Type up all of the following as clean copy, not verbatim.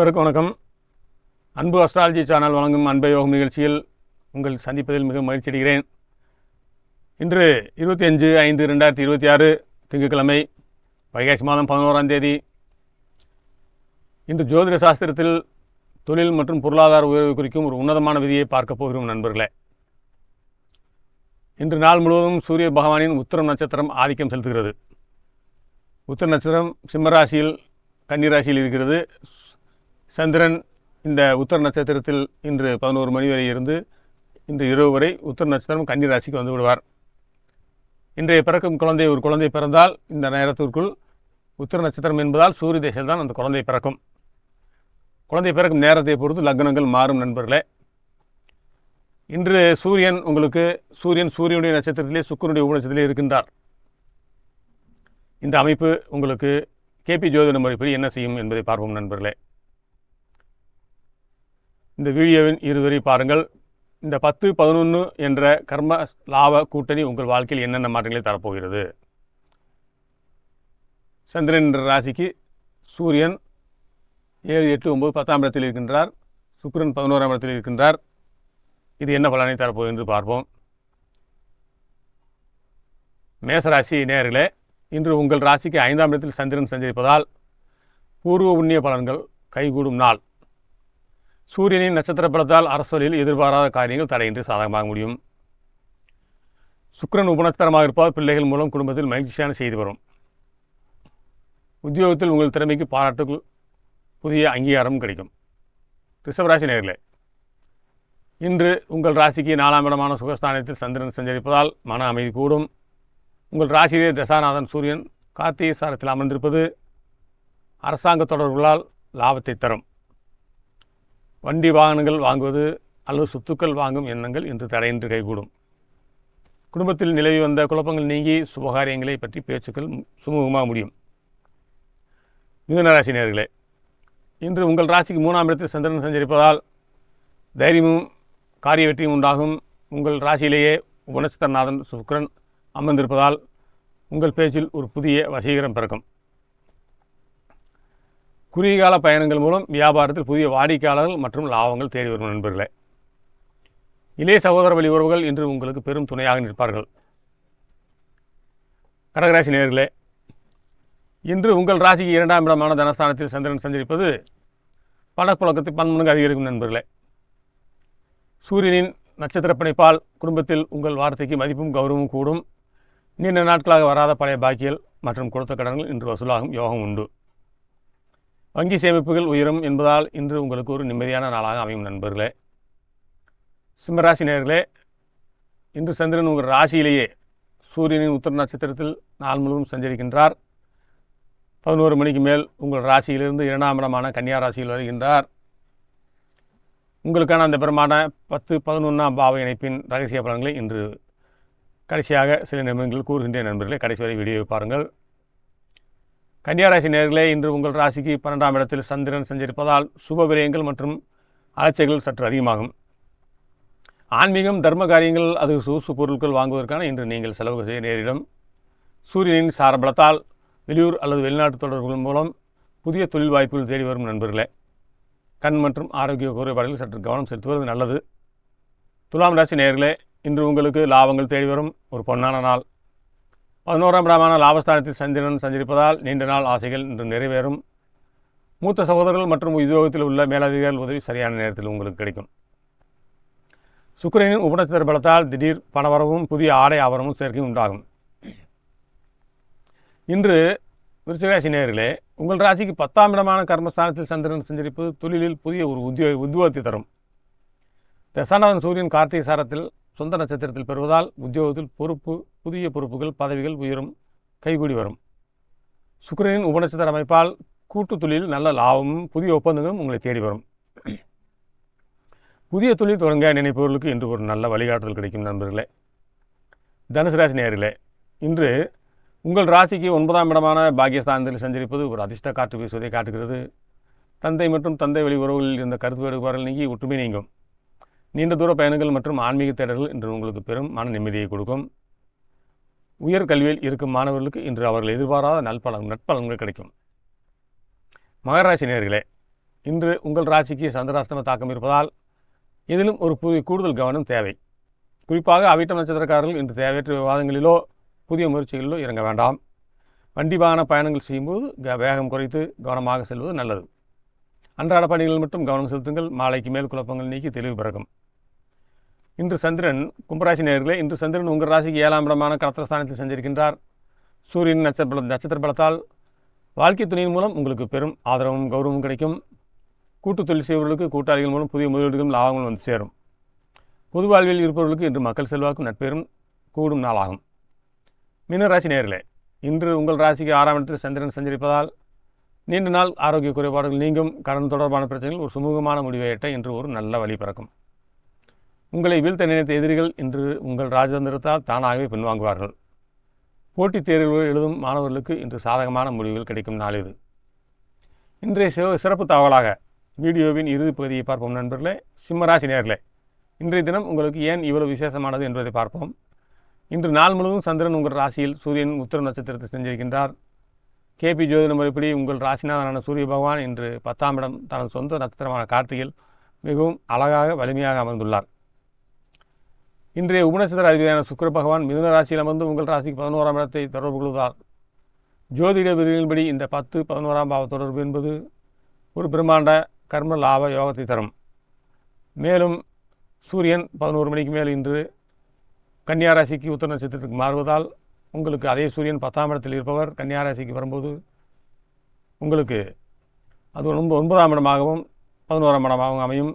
அனைவருக்கும் வணக்கம். அன்பு அஸ்ட்ராலஜி சேனல் வழங்கும் அன்பை யோகம் நிகழ்ச்சியில் உங்கள் சந்திப்பதில் மிக மகிழ்ச்சி அடைகிறேன். இன்று 25/5/2026 திங்கட்கிழமை, வைகாசி மாதம் 11ஆம் தேதி. இன்று ஜோதிட சாஸ்திரத்தில் தொழில் மற்றும் பொருளாதார உயர்வு குறிக்கும் ஒரு உன்னதமான விதியை பார்க்க போகிறோம் நண்பர்களே. இன்று நாள் முழுவதும் சூரிய பகவானின் உத்திரம் நட்சத்திரம் ஆதிக்கம் செலுத்துகிறது. உத்திர நட்சத்திரம் சிம்மராசியில் கன்னிராசியில் இருக்கிறது. சந்திரன் இந்த உத்திர நட்சத்திரத்தில் இன்று 11 மணி வரை இருந்து இன்று இரவு வரை உத்திர நட்சத்திரம் கன்னிராசிக்கு வந்து விடுவார். இன்றைய பிறக்கும் குழந்தை ஒரு குழந்தை பிறந்தால் இந்த நேரத்திற்குள் உத்திர நட்சத்திரம் என்பதால் சூரிய தேசத்தில் தான் அந்த குழந்தை பிறக்கும். குழந்தை பிறக்கும் நேரத்தை பொறுத்து லக்னங்கள் மாறும் நண்பர்களே. இன்று சூரியனுடைய நட்சத்திரத்திலே சுக்கிரனுடைய உபநட்சத்திலே இருக்கின்றார். இந்த அமைப்பு உங்களுக்கு கேபி ஜோதிட முறைப்படி என்ன செய்யும் என்பதை பார்ப்போம் நண்பர்களே. இந்த வீடியோவின் இருவரை பாருங்கள். இந்த 10-11 என்ற கர்ம லாப கூட்டணி உங்கள் வாழ்க்கையில் என்னென்ன மாற்றங்களை தரப்போகிறது. சந்திரன் என்ற ராசிக்கு சூரியன் 7, 8, 9, 10ஆம் இடத்தில் இருக்கின்றார். சுக்கிரன் 11ஆம் இடத்தில் இருக்கின்றார். இது என்ன பலனை தரப்போகுது என்று பார்ப்போம். மேசராசி நேயர்களே, இன்று உங்கள் ராசிக்கு 5ஆம் இடத்தில் சந்திரன் சஞ்சரிப்பதால் பூர்வ புண்ணிய பலன்கள் கைகூடும் நாள். சூரியனின் நட்சத்திர பலத்தால் அரசியலில் எதிர்பாராத காரியங்கள் தடையின்றி சாதகமாக முடியும். சுக்கிரன் உபநட்சத்திரமாக இருப்பதால் பிள்ளைகள் மூலம் குடும்பத்தில் மகிழ்ச்சியான செய்தி வரும். உத்தியோகத்தில் உங்கள் திறமைக்கு பாராட்டுகள், புதிய அங்கீகாரம் கிடைக்கும். ரிஷபராசி நேயர்களே, இன்று உங்கள் ராசிக்கு 4ஆம் இடமான சுகஸ்தானத்தில் சந்திரன் சஞ்சரிப்பதால் மன அமைதி கூடும். உங்கள் ராசியிலே தசாநாதன் சூரியன் கார்த்திகை சாரத்தில் அமர்ந்திருப்பது அரசாங்க தொடர்புகளால் லாபத்தை தரும். வண்டி வாகனங்கள் வாங்குவது அல்லது சொத்துக்கள் வாங்கும் எண்ணங்கள் இன்று தடையின்றி கைகூடும். குடும்பத்தில் நிலவி வந்த குழப்பங்கள் நீங்கி சுபகாரியங்களை பற்றி பேச்சுக்கள் சுமூகமாக முடியும். மிதுன ராசி நேயர்களே, இன்று உங்கள் ராசிக்கு 3ஆம் இடத்தில் சந்திரன் சஞ்சரிப்பதால் தைரியமும் காரிய வெற்றியும் உண்டாகும். உங்கள் ராசியிலேயே உபநட்சத்திரநாதன் சுக்கிரன் அமர்ந்திருப்பதால் உங்கள் பேச்சில் ஒரு புதிய வசீகரம் பிறக்கும். குறுகிய கால பயணங்கள் மூலம் வியாபாரத்தில் புதிய வாடிக்கையாளர்கள் மற்றும் லாபங்கள் தேடி வரும் நண்பர்களே. இளைய சகோதர வழி உறவுகள் இன்று உங்களுக்கு பெரும் துணையாக நிற்பார்கள். கடகராசி நேயர்களே, இன்று உங்கள் ராசிக்கு 2ஆம் இடமான தனஸ்தானத்தில் சந்திரன் சஞ்சரிப்பது பணப்புழக்கத்தை பன்மடங்கு அதிகரிக்கும் நண்பர்களே. சூரியனின் நட்சத்திர பிணைப்பால் குடும்பத்தில் உங்கள் வார்த்தைக்கு மதிப்பும் கௌரவமும் கூடும். நீண்ட நாட்களாக வராத பழைய பாக்கியல் மற்றும் கொடுத்த கடன்கள் இன்று வசூலாகும் யோகம் உண்டு. வங்கி சேமிப்புகள் உயரும் என்பதால் இன்று உங்களுக்கு ஒரு நிம்மதியான நாளாக அமையும் நண்பர்களே. சிம்மராசி நேயர்களே, இன்று சந்திரன் உங்கள் ராசியிலேயே சூரியனின் உத்திர நட்சத்திரத்தில் நாள் முழுவதும் சஞ்சரிக்கின்றார். 11 மணிக்கு மேல் உங்கள் ராசியிலிருந்து 2ஆம் இடமான கன்னியா ராசியில் வருகின்றார். உங்களுக்கான அந்த பிரமாண 10-11ஆம் பாவ இணைப்பின் ரகசிய பலன்களை இன்று கடைசியாக சில நிமிடங்கள் கூறுகின்ற நண்பர்களே. கடைசி வரை வீடியோவை பாருங்கள். கன்னியாராசி நேயர்களே, இன்று உங்கள் ராசிக்கு 12ஆம் இடத்தில் சந்திரன் சஞ்சரிப்பதால் சுப விரயங்கள் மற்றும் அலைச்சல்கள் சற்று அதிகமாகும். ஆன்மீகம், தர்ம காரியங்கள், அது சொகுசு பொருட்கள் வாங்குவதற்கான இன்று நீங்கள் செலவு செய்ய நேரிடும். சூரியனின் சாரபலத்தால் வெளியூர் அல்லது வெளிநாட்டு தொடர்புகள் மூலம் புதிய தொழில் வாய்ப்புகள் தேடி வரும் நண்பர்களே. கண் மற்றும் ஆரோக்கிய குறைபாடுகள் சற்று கவனம் செலுத்துவது நல்லது. துலாம் ராசி நேயர்களே, இன்று உங்களுக்கு லாபங்கள் தேடி வரும் ஒரு பொன்னான நாள். 11ஆம் இடமான லாபஸ்தானத்தில் சந்திரன் சஞ்சரிப்பதால் நீண்ட நாள் ஆசைகள் இன்று நிறைவேறும். மூத்த சகோதரர்கள் மற்றும் உத்தியோகத்தில் உள்ள மேலதிகாரிகள் உதவி சரியான நேரத்தில் உங்களுக்கு கிடைக்கும். சுக்கிரனின் உபநட்சத்திர பலத்தால் திடீர் பணவரவும் புதிய ஆடை ஆபரணமும் சேர்க்கையும் உண்டாகும். இன்று விருச்சிகராசி நேயர்களே, உங்கள் ராசிக்கு 10ஆம் இடமான கர்மஸ்தானத்தில் சந்திரன் சஞ்சரிப்பது தொழிலில் புதிய ஒரு உத்யோகத்தை தரும். தசாநாதன் சூரியன் கார்த்திகை சாரத்தில் சொந்த நட்சத்திரத்தில் பெறுவதால் உத்தியோகத்தில் புதிய பொறுப்புகள், பதவிகள் உயரும், கைகூடி வரும். சுக்கிரனின் உபநட்சத்திர அமைப்பால் கூட்டு தொழிலில் நல்ல லாபமும் புதிய ஒப்பந்தங்களும் உங்களை தேடி வரும். புதிய தொழில் தொடங்க நினைப்பவர்களுக்கு இன்று ஒரு நல்ல வழிகாட்டுதல் கிடைக்கும் நண்பர்களே. தனுசு ராசி நேயர்களே, இன்று உங்கள் ராசிக்கு 9ஆம் இடமான பாக்கியஸ்தானத்தில் சஞ்சரிப்பது ஒரு அதிர்ஷ்ட காற்று வீசுவதை காட்டுகிறது. தந்தை மற்றும் தந்தை வழி உறவுகளில் இருந்த கருத்து வேறுபாடுகள் நீங்கி ஒற்றுமை நீங்கும். நீண்ட தூர பயணங்கள் மற்றும் ஆன்மீக தேடல்கள் இன்று உங்களுக்கு பெரும் மன நிம்மதியை கொடுக்கும். உயர் கல்வியில் இருக்கும் மாணவர்களுக்கு இன்று அவர்கள் எதிர்பாராத நற்பலன்கள் கிடைக்கும். மகராசி நேயர்களே, இன்று உங்கள் ராசிக்கு சந்திராஷ்டம தாக்கம் இருப்பதால் இதிலும் ஒரு கூடுதல் கவனம் தேவை. குறிப்பாக அவிட்டம் நட்சத்திரக்காரர்கள் இன்று தேவையற்ற விவாதங்களிலோ புதிய முயற்சிகளிலோ இறங்க வேண்டாம். வண்டி வாகன பயணங்கள் செய்யும்போது வேகம் குறைத்து கவனமாக செல்வது நல்லது. அன்றாட பணிகளில் மட்டும் கவனம் செலுத்துங்கள். மாலைக்கு மேல் குழப்பங்கள் நீக்கி தெளிவு பிறக்கும். இன்று சந்திரன் கும்பராசி நேயர்களே, இன்று சந்திரன் உங்கள் ராசிக்கு 7ஆம் இடமான கடத்திரஸ்தானத்தில் சஞ்சரிக்கின்றார். சூரியன் நட்சத்திர பலத்தால் வாழ்க்கை துணையின் மூலம் உங்களுக்கு பெரும் ஆதரவும் கௌரவமும் கிடைக்கும். கூட்டு தொழில் செய்பவர்களுக்கு கூட்டாளிகள் மூலம் புதிய முதலீடுகளும் லாபங்களும் வந்து சேரும். பொது வாழ்வில் இருப்பவர்களுக்கு இன்று மக்கள் செல்வாக்கும் நட்பெரும் கூடும் நாளாகும். மீனராசி நேயர்களே, இன்று உங்கள் ராசிக்கு 6ஆம் இடத்தில் சந்திரன் சஞ்சரிப்பதால் நீண்ட நாள் ஆரோக்கிய குறைபாடுகள் நீங்கும். கடன் தொடர்பான பிரச்சனைகள் ஒரு சுமூகமான முடிவை எட்ட இன்று ஒரு நல்ல வழி பிறக்கும். உங்களை வீழ்த்த நினைத்த எதிரிகள் இன்று உங்கள் ராஜதந்திரத்தால் தானாகவே பின்வாங்குவார்கள். போட்டித் தேர்வுகள் எழுதும் மாணவர்களுக்கு இன்று சாதகமான முடிவுகள் கிடைக்கும் நாள் இது. இன்றைய சிறப்பு தகவலாக வீடியோவின் இறுதி பகுதியை பார்ப்போம். நண்பர்களே, சிம்மராசி நேயர்களே, இன்றைய தினம் உங்களுக்கு ஏன் இவ்வளவு விசேஷமானது என்பதை பார்ப்போம். இன்று நாள் முழுவதும் சந்திரன் உங்கள் ராசியில் சூரியன் உத்திர நட்சத்திரத்தை செஞ்சிருக்கின்றார். கேபி ஜோதிட முறைப்படி உங்கள் ராசிநாதனான சூரிய பகவான் இன்று 10ஆம் இடம் தனது சொந்த நட்சத்திரமான கார்த்திகையில் மிகவும் அழகாக வலிமையாக அமர்ந்துள்ளார். இன்றைய உபநட்சத்திர அதிபதியான சுக்கிர பகவான் மிதுன ராசியில் அமர்ந்து உங்கள் ராசிக்கு 11ஆம் இடத்தை தொடர்பு கொள்வதால் ஜோதிட விதிகளின்படி இந்த 10-11ஆம் பாவ தொடர்பு என்பது ஒரு பிரம்மாண்ட கர்ம லாப யோகத்தை தரும். மேலும் சூரியன் 11 மணிக்கு மேல் இன்று கன்னியா ராசிக்கு உத்திர நட்சத்திரத்துக்கு மாறுவதால் உங்களுக்கு அதே சூரியன் 10ஆம் இடத்தில் இருப்பவர் கன்னியா ராசிக்கு வரும்போது உங்களுக்கு அது 9ஆம் இடமாகவும் 11ஆம் இடமாகவும் அமையும்.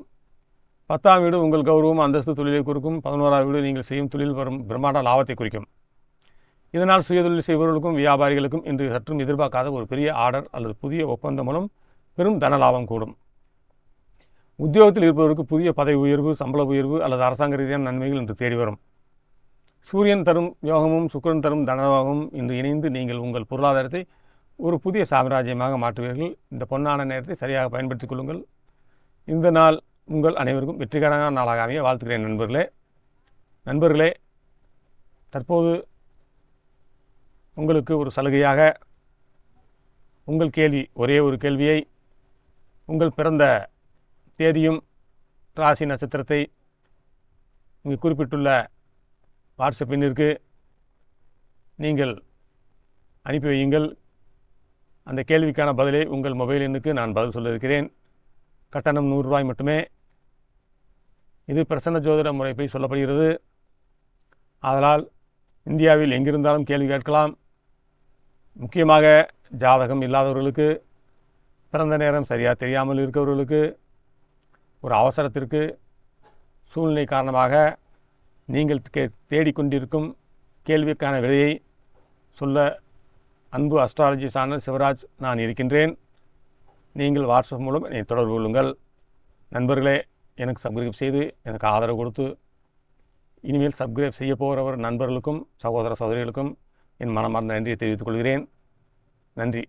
10ஆம் வீடு உங்கள் கௌரவம் அந்தஸ்து தொழிலை குறிக்கும். 11ஆம் வீடு நீங்கள் செய்யும் தொழில் வரும் பிரம்மாண்ட லாபத்தை குறிக்கும். இதனால் சுயதொழில் செய்பவர்களுக்கும் வியாபாரிகளுக்கும் இன்று சற்றும் எதிர்பார்க்காத ஒரு பெரிய ஆர்டர் அல்லது புதிய ஒப்பந்தம் மூலம் பெரும் தன லாபம் கூடும். உத்தியோகத்தில் இருப்பவருக்கு புதிய பதவி உயர்வு, சம்பள உயர்வு அல்லது அரசாங்க ரீதியான நன்மைகள் இன்று தேடி வரும். சூரியன் தரும் யோகமும் சுக்கிரன் தரும் தனயோகமும் இன்று இணைந்து நீங்கள் உங்கள் பொருளாதாரத்தை ஒரு புதிய சாம்ராஜ்யமாக மாற்றுவீர்கள். இந்த பொன்னான நேரத்தை சரியாக பயன்படுத்திக் கொள்ளுங்கள். இந்த நாள் உங்கள் அனைவருக்கும் வெற்றிகரமான நாளாக அமைய வாழ்த்துக்கிறேன். நண்பர்களே, தற்போது உங்களுக்கு ஒரு சலுகையாக உங்கள் கேள்வி, ஒரே ஒரு கேள்வியை உங்கள் பிறந்த தேதியும் ராசி நட்சத்திரத்தை இங்கு குறிப்பிட்டுள்ள வாட்ஸ்அப் எண்ணிற்கு நீங்கள் அனுப்பி வையுங்கள். அந்த கேள்விக்கான பதிலை உங்கள் மொபைல் எண்ணுக்கு நான் பதில் சொல்ல இருக்கிறேன். கட்டணம் 100 ரூபாய் மட்டுமே. இது பிரசன்ன ஜோதிட முறைப்படி சொல்லப்படுகிறது. ஆதலால் இந்தியாவில் எங்கிருந்தாலும் கேள்வி கேட்கலாம். முக்கியமாக ஜாதகம் இல்லாதவர்களுக்கு, பிறந்த நேரம் சரியாக தெரியாமல் இருக்கிறவர்களுக்கு, ஒரு அவசரத்திற்கு, சூழ்நிலை காரணமாக நீங்கள் தேடிக்கொண்டிருக்கும் கேள்விக்கான விடையை சொல்ல அன்பு அஸ்ட்ராலஜி சேனல் சிவராஜ் நான் இருக்கின்றேன். நீங்கள் வாட்ஸ்அப் மூலம் என்னை தொடர்பு கொள்ளுங்கள். நண்பர்களே, எனக்கு சப்ஸ்கிரைப் செய்து எனக்கு ஆதரவு கொடுத்து இனிமேல் சப்ஸ்கிரைப் செய்ய போகிறவர் நண்பர்களுக்கும் சகோதர சகோதரிகளுக்கும் என் மனமார்ந்த நன்றியை தெரிவித்துக் கொள்கிறேன். நன்றி.